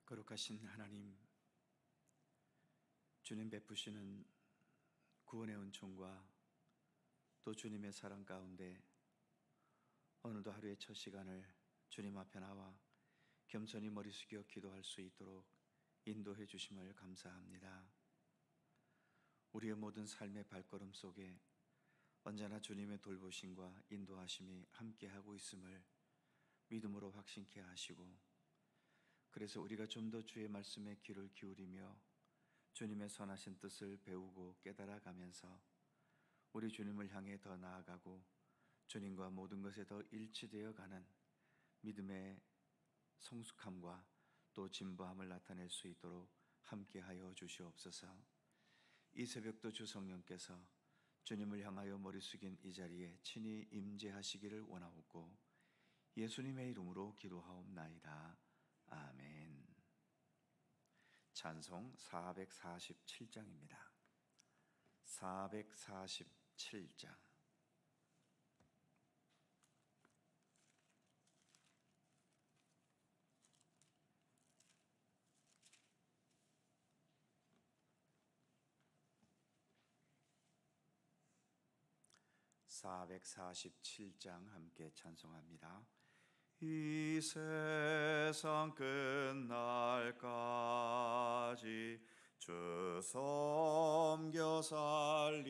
거룩하신 하나님, 주님 베푸시는 구원의 은총과 또 주님의 사랑 가운데 오늘도 하루의 첫 시간을 주님 앞에 나와 겸손히 머리 숙여 기도할 수 있도록 인도해 주심을 감사합니다. 우리의 모든 삶의 발걸음 속에 언제나 주님의 돌보심과 인도하심이 함께하고 있음을 믿음으로 확신케 하시고, 그래서 우리가 좀 더 주의 말씀에 귀를 기울이며 주님의 선하신 뜻을 배우고 깨달아가면서 우리 주님을 향해 더 나아가고 주님과 모든 것에 더 일치되어 가는 믿음의 성숙함과 또 진보함을 나타낼 수 있도록 함께하여 주시옵소서. 이 새벽도 주 성령께서 주님을 향하여 머리 숙인 이 자리에 친히 임재하시기를 원하옵고 예수님의 이름으로 기도하옵나이다. 아멘. 찬송 447장입니다. 447장. 함께 찬송합니다. 이 세상 끝날까지 주 섬겨 살리니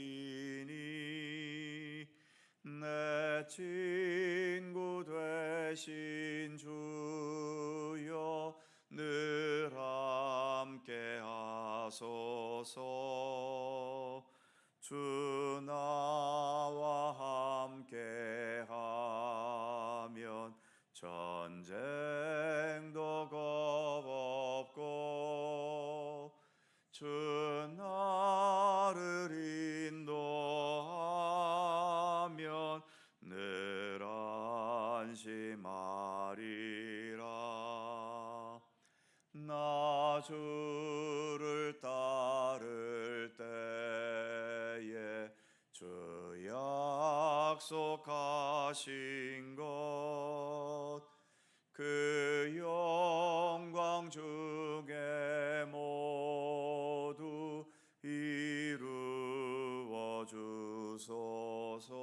내 친구 되신 주여 늘 함께 하소서. 주 나와 함께 하면 전쟁도 겁없고 주 나를 인도하면 늘 안심하리라. 나 주를 따를 때에 주 약속하신 것 그 영광 중에 모두 이루어 주소서.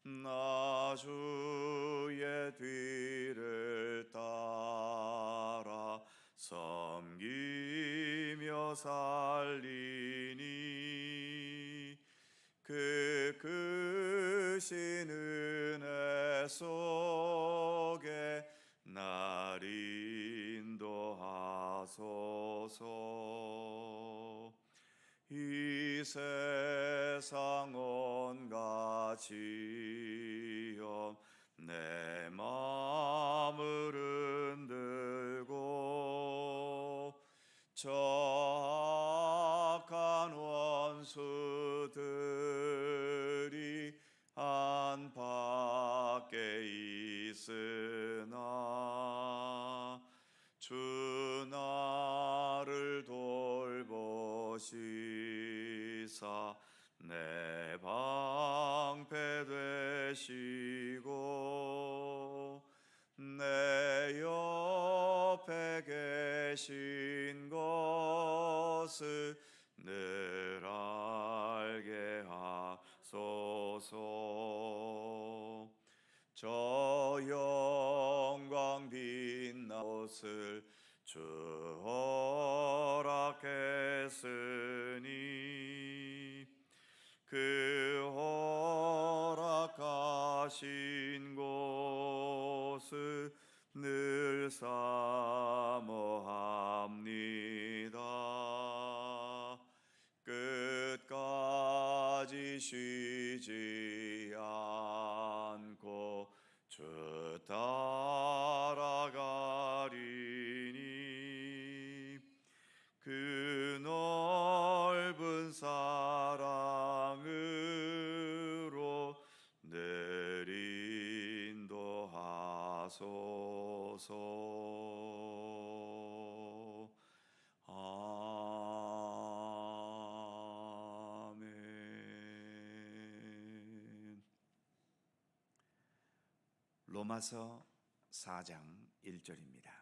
나 주의 뒤를 따라 섬기며 살리니 그 크신 은혜 속에 날 인도하소서. 이 세상 온갖 시험 내 마음을 흔들고 저 악한 원수들이 안팎에 있으나 주 나를 돌보시사 내 방패 되시고 내 옆에 계신 것을 늘 알게 하소서. 저 영광 빛나 옷을 주 허락했으니 그 허락하신 곳을 늘 사모합니다. 끝까지 쉬지 않고 주 따라가리니 그 넓은 사랑으로 늘 인도하소서. 아멘. 로마서 4장 1절입니다.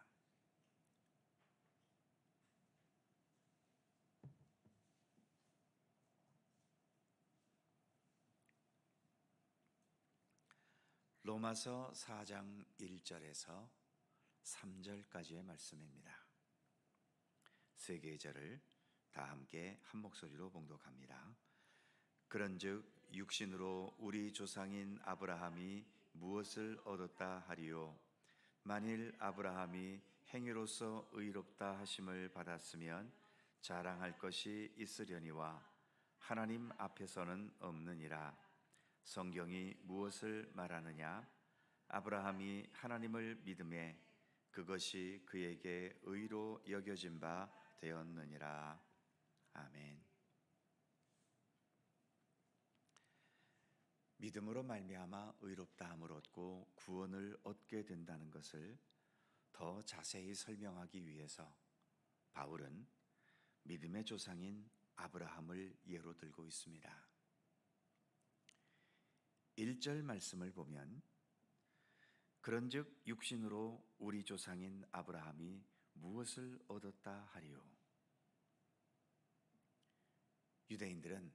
로마서 4장 1절에서 3절까지의 말씀입니다. 세 계절을 다 함께 한 목소리로 봉독합니다. 그런즉 육신으로 우리 조상인 아브라함이 무엇을 얻었다 하리요? 만일 아브라함이 행위로서 의롭다 하심을 받았으면 자랑할 것이 있으려니와 하나님 앞에서는 없느니라. 성경이 무엇을 말하느냐? 아브라함이 하나님을 믿음에 그것이 그에게 의로 여겨진 바 되었느니라. 아멘. 믿음으로 말미암아 의롭다함을 얻고 구원을 얻게 된다는 것을 더 자세히 설명하기 위해서 바울은 믿음의 조상인 아브라함을 예로 들고 있습니다. 1절 말씀을 보면 그런즉 육신으로 우리 조상인 아브라함이 무엇을 얻었다 하리요? 유대인들은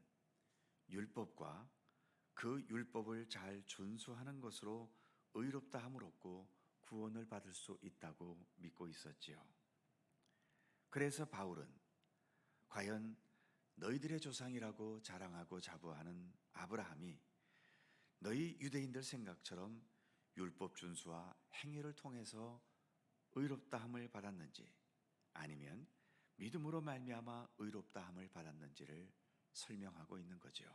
율법과 그 율법을 잘 준수하는 것으로 의롭다함을 얻고 구원을 받을 수 있다고 믿고 있었지요. 그래서 바울은 과연 너희들의 조상이라고 자랑하고 자부하는 아브라함이 너희 유대인들 생각처럼 율법 준수와 행위를 통해서 의롭다함을 받았는지 아니면 믿음으로 말미암아 의롭다함을 받았는지를 설명하고 있는 거죠.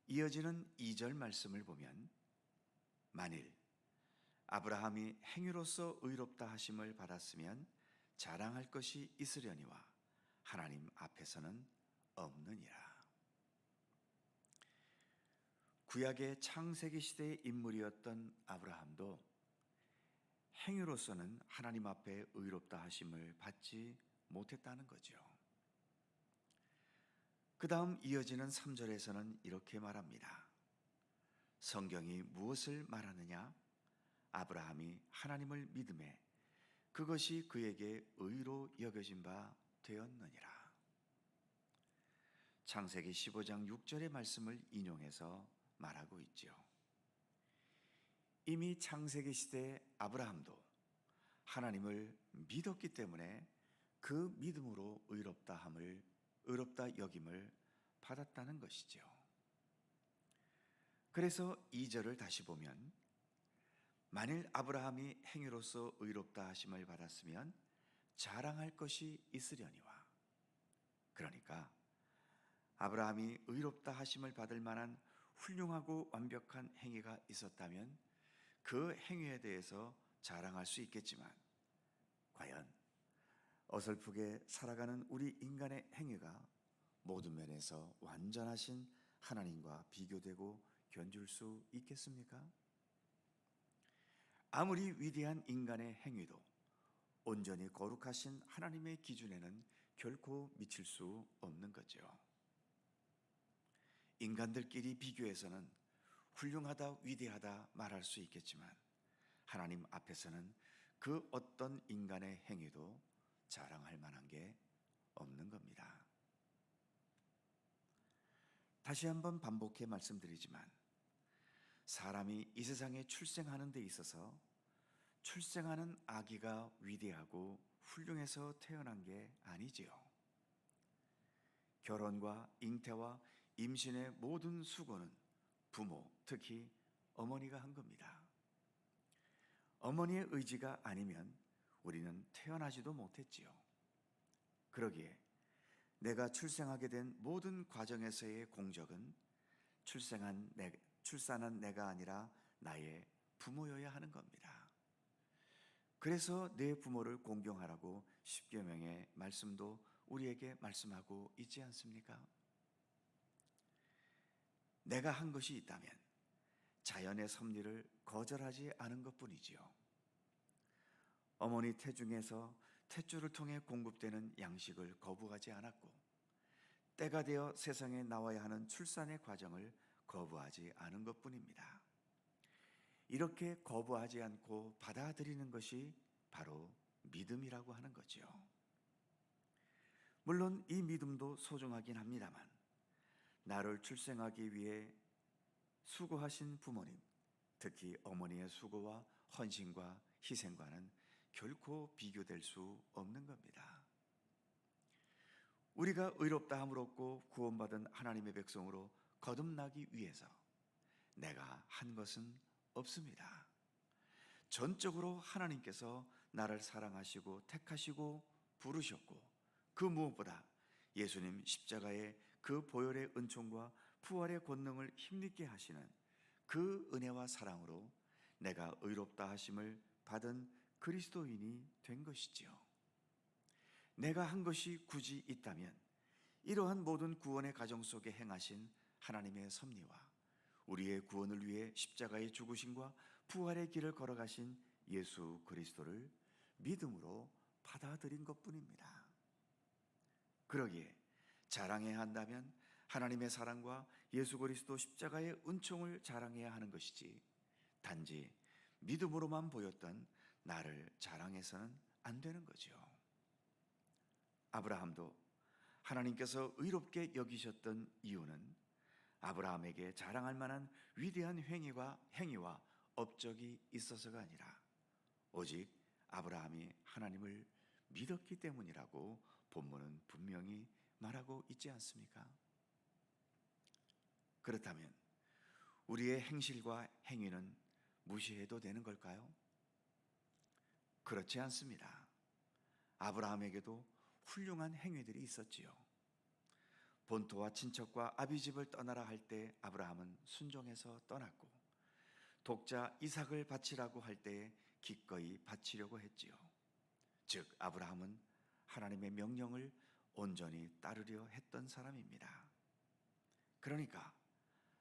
이어지는 2절 말씀을 보면 만일 아브라함이 행위로서 의롭다 하심을 받았으면 자랑할 것이 있으려니와 하나님 앞에서는 없느니라. 구약의 창세기 시대의 인물이었던 아브라함도 행위로서는 하나님 앞에 의롭다 하심을 받지 못했다는 거죠. 그 다음 이어지는 3절에서는 이렇게 말합니다. 성경이 무엇을 말하느냐? 아브라함이 하나님을 믿음에 그것이 그에게 의로 여겨진 바 되었느니라. 창세기 15장 6절의 말씀을 인용해서 말하고 있죠. 이미 창세기 시대 아브라함도 하나님을 믿었기 때문에 그 믿음으로 의롭다 여김을 받았다는 것이죠. 그래서 2절을 다시 보면 만일 아브라함이 행위로서 의롭다 하심을 받았으면 자랑할 것이 있으려니와, 그러니까 아브라함이 의롭다 하심을 받을 만한 훌륭하고 완벽한 행위가 있었다면 그 행위에 대해서 자랑할 수 있겠지만 과연 어설프게 살아가는 우리 인간의 행위가 모든 면에서 완전하신 하나님과 비교되고 견줄 수 있겠습니까? 아무리 위대한 인간의 행위도 온전히 거룩하신 하나님의 기준에는 결코 미칠 수 없는 거죠. 인간들끼리 비교해서는 훌륭하다, 위대하다 말할 수 있겠지만 하나님 앞에서는 그 어떤 인간의 행위도 자랑할 만한 게 없는 겁니다. 다시 한번 반복해 말씀드리지만 사람이 이 세상에 출생하는 데 있어서 출생하는 아기가 위대하고 훌륭해서 태어난 게 아니지요. 결혼과 잉태와 임신의 모든 수고는 부모, 특히 어머니가 한 겁니다. 어머니의 의지가 아니면 우리는 태어나지도 못했지요. 그러기에 내가 출생하게 된 모든 과정에서의 공적은 출산한 내가 아니라 나의 부모여야 하는 겁니다. 그래서 내 부모를 공경하라고 십계명의 말씀도 우리에게 말씀하고 있지 않습니까? 내가 한 것이 있다면 자연의 섭리를 거절하지 않은 것뿐이지요. 어머니 태중에서 탯줄을 통해 공급되는 양식을 거부하지 않았고 때가 되어 세상에 나와야 하는 출산의 과정을 거부하지 않은 것뿐입니다. 이렇게 거부하지 않고 받아들이는 것이 바로 믿음이라고 하는 거죠. 물론 이 믿음도 소중하긴 합니다만 나를 출생하기 위해 수고하신 부모님, 특히 어머니의 수고와 헌신과 희생과는 결코 비교될 수 없는 겁니다. 우리가 의롭다 함을 얻고 구원받은 하나님의 백성으로 거듭나기 위해서 내가 한 것은 없습니다. 전적으로 하나님께서 나를 사랑하시고 택하시고 부르셨고, 그 무엇보다 예수님 십자가의 그 보혈의 은총과 부활의 권능을 힘있게 하시는 그 은혜와 사랑으로 내가 의롭다 하심을 받은 그리스도인이 된 것이지요. 내가 한 것이 굳이 있다면 이러한 모든 구원의 과정 속에 행하신 하나님의 섭리와 우리의 구원을 위해 십자가의 죽으심과 부활의 길을 걸어가신 예수 그리스도를 믿음으로 받아들인 것뿐입니다. 그러기에 자랑해야 한다면 하나님의 사랑과 예수 그리스도 십자가의 은총을 자랑해야 하는 것이지, 단지 믿음으로만 보였던 나를 자랑해서는 안 되는 거죠. 아브라함도 하나님께서 의롭게 여기셨던 이유는 아브라함에게 자랑할 만한 위대한 행위와 업적이 있어서가 아니라 오직 아브라함이 하나님을 믿었기 때문이라고 본문은 분명히 말하고 있지 않습니까? 그렇다면 우리의 행실과 행위는 무시해도 되는 걸까요? 그렇지 않습니다. 아브라함에게도 훌륭한 행위들이 있었지요. 본토와 친척과 아비집을 떠나라 할 때 아브라함은 순종해서 떠났고, 독자 이삭을 바치라고 할 때에 기꺼이 바치려고 했지요. 즉 아브라함은 하나님의 명령을 온전히 따르려 했던 사람입니다. 그러니까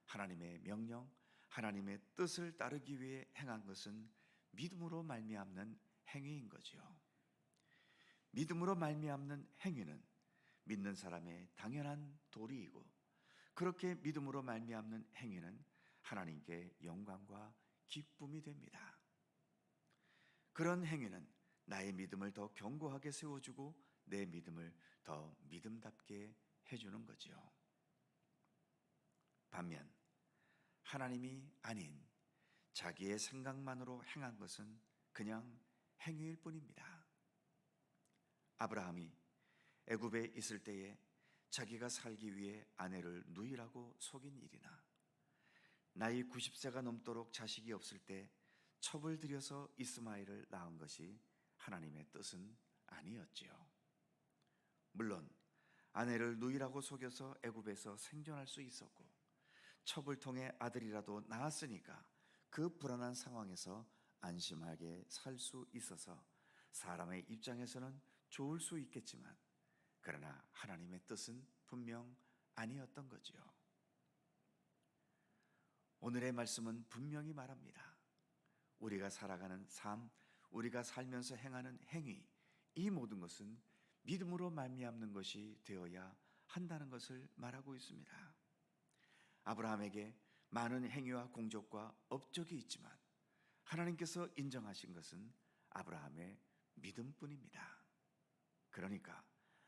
하나님의 명령, 하나님의 뜻을 따르기 위해 행한 것은 믿음으로 말미암는 행위인 거지요. 믿음으로 말미암는 행위는 믿는 사람의 당연한 도리이고, 그렇게 믿음으로 말미암는 행위는 하나님께 영광과 기쁨이 됩니다. 그런 행위는 나의 믿음을 더 견고하게 세워주고 내 믿음을 더 믿음답게 해주는 거지요. 반면 하나님이 아닌 자기의 생각만으로 행한 것은 그냥 행위일 뿐입니다. 아브라함이 애굽에 있을 때에 자기가 살기 위해 아내를 누이라고 속인 일이나, 나이 90세가 넘도록 자식이 없을 때 첩을 들여서 이스마엘을 낳은 것이 하나님의 뜻은 아니었지요. 물론 아내를 누이라고 속여서 애굽에서 생존할 수 있었고, 첩을 통해 아들이라도 낳았으니까 그 불안한 상황에서 안심하게 살 수 있어서 사람의 입장에서는 좋을 수 있겠지만, 그러나 하나님의 뜻은 분명 아니었던 거지요. 오늘의 말씀은 분명히 말합니다. 우리가 살아가는 삶, 우리가 살면서 행하는 행위, 이 모든 것은 믿음으로 말미암는 것이 되어야 한다는 것을 말하고 있습니다. 아브라함에게 많은 행위와 공적과 업적이 있지만 하나님께서 인정하신 것은 아브라함의 믿음뿐입니다. 그러니까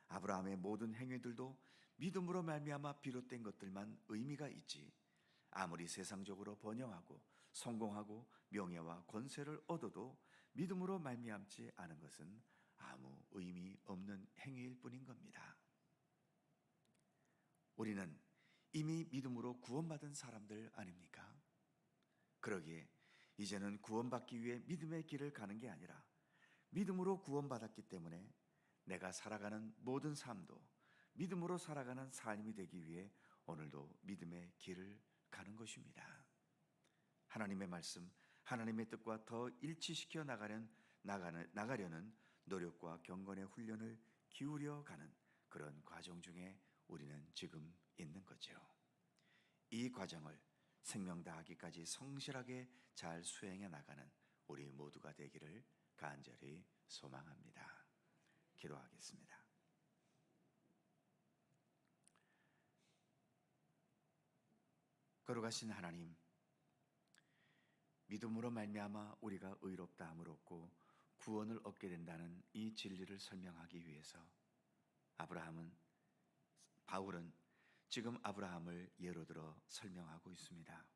아브라함의 모든 행위들도 믿음으로 말미암아 비롯된 것들만 의미가 있지, 아무리 세상적으로 번영하고 성공하고 명예와 권세를 얻어도 믿음으로 말미암지 않은 것은 아무 의미 없는 행위일 뿐인 겁니다. 우리는 이미 믿음으로 구원받은 사람들 아닙니까? 그러기에 이제는 구원받기 위해 믿음의 길을 가는 게 아니라 믿음으로 구원받았기 때문에 내가 살아가는 모든 삶도 믿음으로 살아가는 삶이 되기 위해 오늘도 믿음의 길을 가는 것입니다. 하나님의 말씀, 하나님의 뜻과 더 일치시켜 나가려는 노력과 경건의 훈련을 기울여 가는 그런 과정 중에 우리는 지금 있는 거죠. 이 과정을 생명 다하기까지 성실하게 잘 수행해 나가는 우리 모두가 되기를 간절히 소망합니다. 기도하겠습니다. 거룩하신 하나님, 믿음으로 말미암아 우리가 의롭다함을 얻고 구원을 얻게 된다는 이 진리를 설명하기 위해서 바울은 지금 아브라함을 예로 들어 설명하고 있습니다.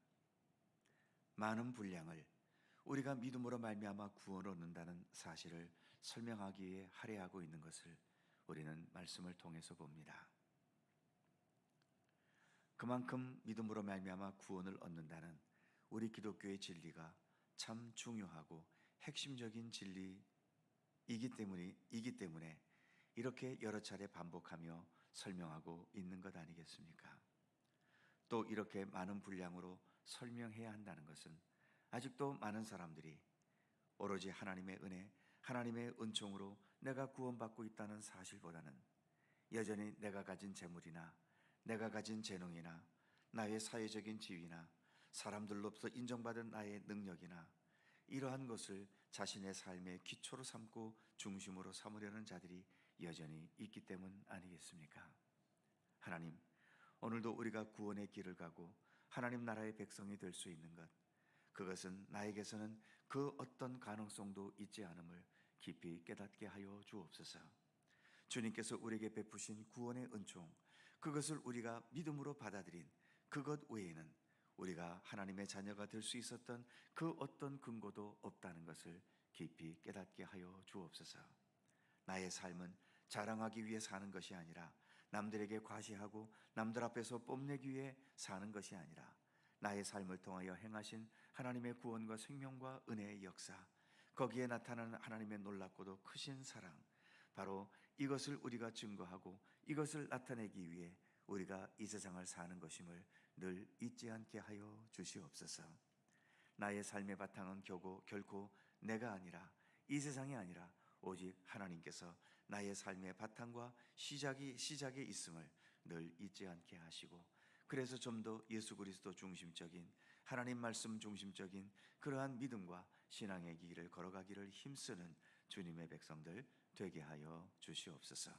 많은 분량을 우리가 믿음으로 말미암아 구원을 얻는다는 사실을 설명하기 위해 할애하고 있는 것을 우리는 말씀을 통해서 봅니다. 그만큼 믿음으로 말미암아 구원을 얻는다는 우리 기독교의 진리가 참 중요하고 핵심적인 진리이기 때문에 이렇게 여러 차례 반복하며 설명하고 있는 것 아니겠습니까? 또 이렇게 많은 분량으로 설명해야 한다는 것은 아직도 많은 사람들이 오로지 하나님의 은혜, 하나님의 은총으로 내가 구원받고 있다는 사실보다는 여전히 내가 가진 재물이나 내가 가진 재능이나 나의 사회적인 지위나 사람들로부터 인정받은 나의 능력이나 이러한 것을 자신의 삶의 기초로 삼고 중심으로 삼으려는 자들이 여전히 있기 때문 아니겠습니까? 하나님, 오늘도 우리가 구원의 길을 가고 하나님 나라의 백성이 될 수 있는 것, 그것은 나에게서는 그 어떤 가능성도 있지 않음을 깊이 깨닫게 하여 주옵소서. 주님께서 우리에게 베푸신 구원의 은총, 그것을 우리가 믿음으로 받아들인 그것 외에는 우리가 하나님의 자녀가 될 수 있었던 그 어떤 근거도 없다는 것을 깊이 깨닫게 하여 주옵소서. 나의 삶은 자랑하기 위해 사는 것이 아니라 남들에게 과시하고 남들 앞에서 뽐내기 위해 사는 것이 아니라 나의 삶을 통하여 행하신 하나님의 구원과 생명과 은혜의 역사, 거기에 나타나는 하나님의 놀랍고도 크신 사랑, 바로 이것을 우리가 증거하고 이것을 나타내기 위해 우리가 이 세상을 사는 것임을 늘 잊지 않게 하여 주시옵소서. 나의 삶의 바탕은 결코 내가 아니라 이 세상이 아니라 오직 하나님께서 나의 삶의 바탕과 시작에 있음을 늘 잊지 않게 하시고, 그래서 좀 더 예수 그리스도 중심적인, 하나님 말씀 중심적인 그러한 믿음과 신앙의 길을 걸어가기를 힘쓰는 주님의 백성들 되게 하여 주시옵소서.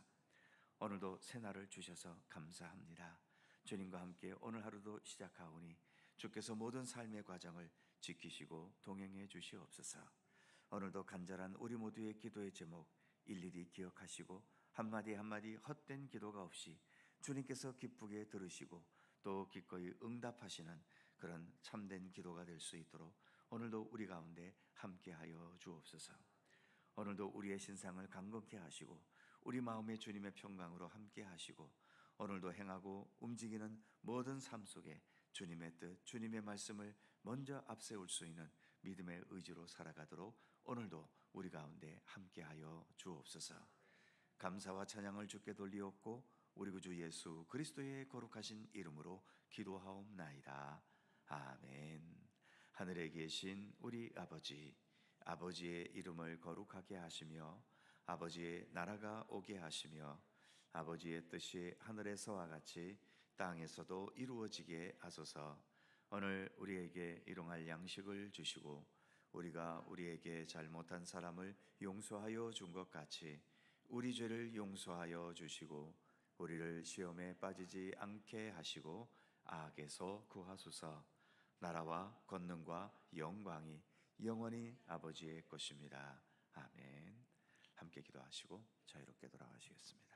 오늘도 새날을 주셔서 감사합니다. 주님과 함께 오늘 하루도 시작하오니 주께서 모든 삶의 과정을 지키시고 동행해 주시옵소서. 오늘도 간절한 우리 모두의 기도의 제목 일일이 기억하시고 한마디 한마디 헛된 기도가 없이 주님께서 기쁘게 들으시고 또 기꺼이 응답하시는 그런 참된 기도가 될 수 있도록 오늘도 우리 가운데 함께하여 주옵소서. 오늘도 우리의 신상을 강건케 하시고 우리 마음에 주님의 평강으로 함께 하시고 오늘도 행하고 움직이는 모든 삶 속에 주님의 뜻, 주님의 말씀을 먼저 앞세울 수 있는 믿음의 의지로 살아가도록 오늘도 우리 가운데 함께하여 주옵소서. 감사와 찬양을 주께 돌리옵고 우리 구주 예수 그리스도의 거룩하신 이름으로 기도하옵나이다. 아멘. 하늘에 계신 우리 아버지, 아버지의 이름을 거룩하게 하시며 아버지의 나라가 오게 하시며 아버지의 뜻이 하늘에서와 같이 땅에서도 이루어지게 하소서. 오늘 우리에게 일용할 양식을 주시고 우리가 우리에게 잘못한 사람을 용서하여 준 것 같이 우리 죄를 용서하여 주시고 우리를 시험에 빠지지 않게 하시고 악에서 구하소서. 나라와 권능과 영광이 영원히 아버지의 것입니다. 아멘. 함께 기도하시고 자유롭게 돌아가시겠습니다.